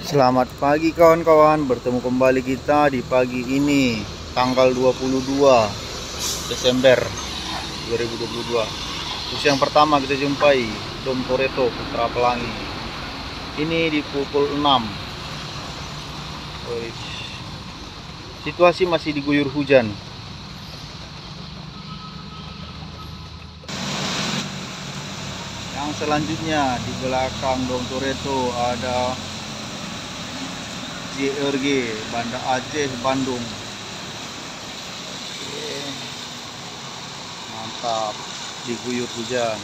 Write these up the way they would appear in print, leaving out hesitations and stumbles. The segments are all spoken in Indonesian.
Selamat pagi kawan-kawan, bertemu kembali kita di pagi ini tanggal 22 Desember 2022. Terus yang pertama kita jumpai Dom Toretto Putra Pelangi. Ini di pukul 6. Situasi masih diguyur hujan. Yang selanjutnya di belakang Dom Toretto ada JRG Banda Aceh Bandung. Oke. Mantap, diguyur hujan.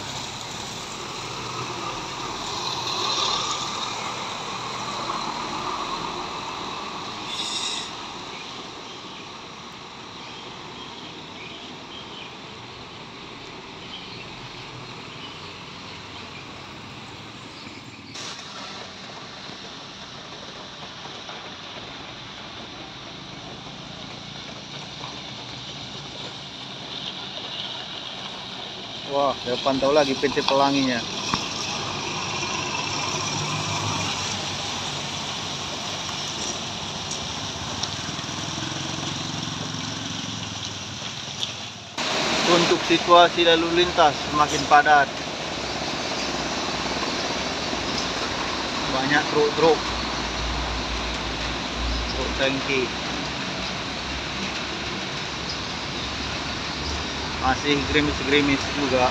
Wah, saya pantau lagi PT Pelanginya. Untuk situasi lalu lintas semakin padat. Banyak truk tangki. Masih gerimis-gerimis juga.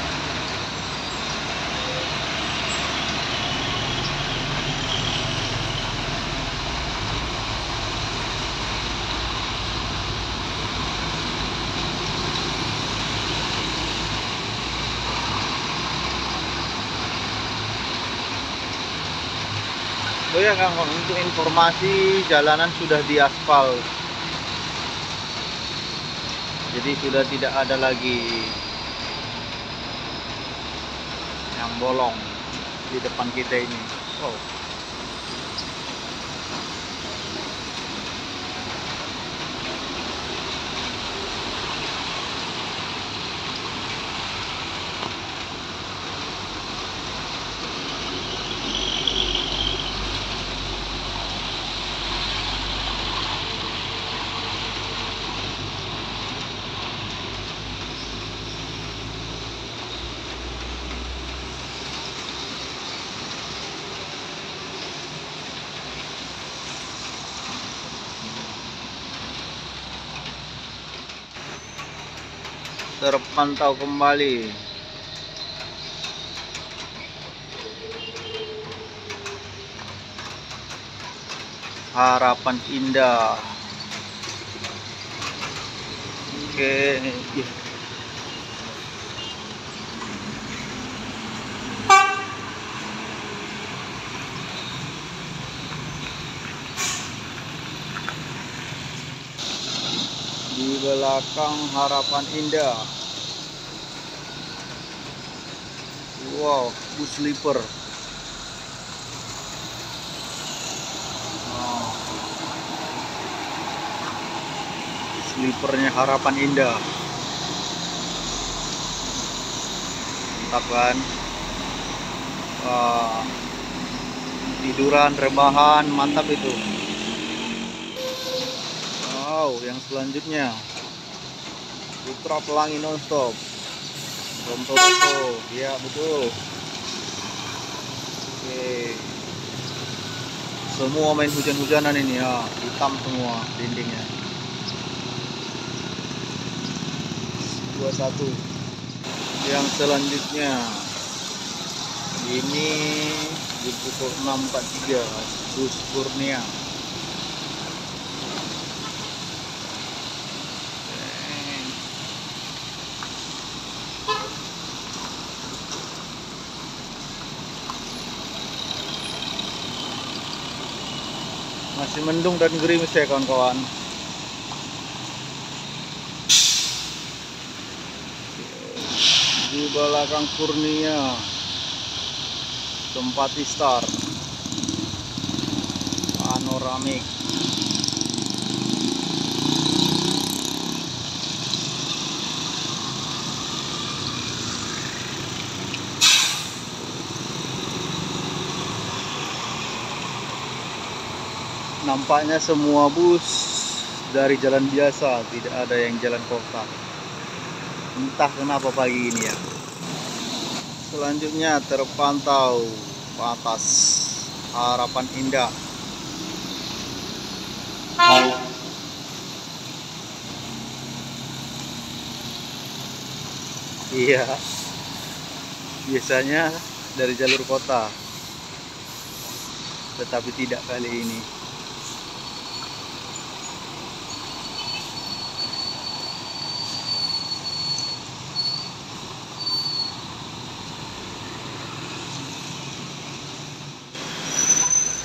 Oh ya Kang, untuk informasi jalanan sudah diaspal. Jadi sudah tidak ada lagi yang bolong di depan kita ini. Oh. Terpantau kembali Harapan Indah. Oke. Di belakang Harapan Indah. Wow, bus sleeper. Sleepernya Harapan Indah. Mantap kan? Wah, tiduran, rebahan, mantap itu. Wow, yang selanjutnya Putra Pelangi nonstop. Dom Toretto, ya betul. Oke. Semua main hujan-hujanan ini ya, hitam semua dindingnya. 21. Yang selanjutnya ini di pukul 6.43 bus Kurnia. Masih mendung dan gerimis ya kawan-kawan. Di belakang Kurnia tempat Star panoramik. Nampaknya semua bus dari jalan biasa, tidak ada yang jalan kota. Entah kenapa pagi ini ya. Selanjutnya terpantau atas Harapan Indah. Iya, biasanya dari jalur kota, tetapi tidak kali ini.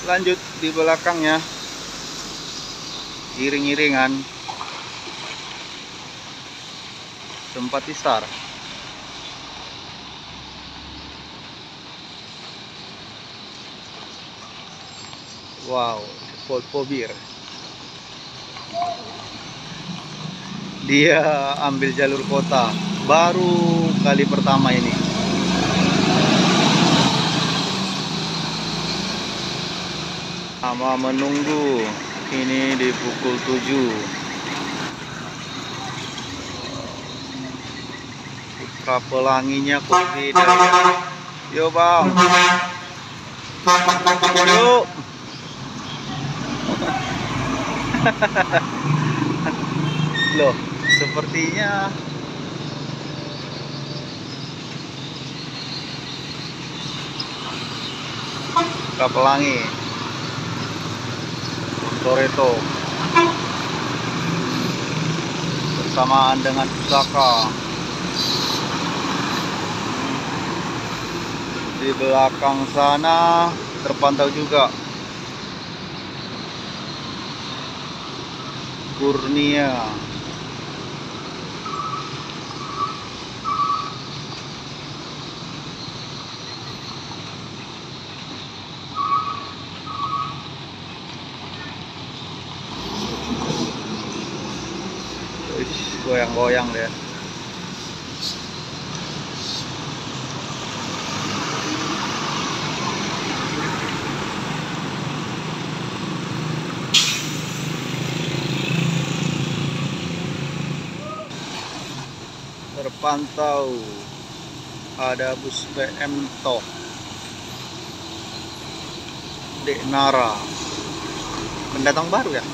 Lanjut di belakangnya, iring-iringan tempat isar. Wow, Volvo Bir. Dia ambil jalur kota, baru kali pertama ini. Lama menunggu, ini di pukul 7. Putra pelanginya kok beda ya. Yo bang, yuk. Loh, sepertinya Putra Pelangi Toretto bersamaan dengan Pusaka. Di belakang sana terpantau juga Kurnia. Goyang-goyang deh. Terpantau ada bus PM Tok Dek Nara, pendatang baru ya.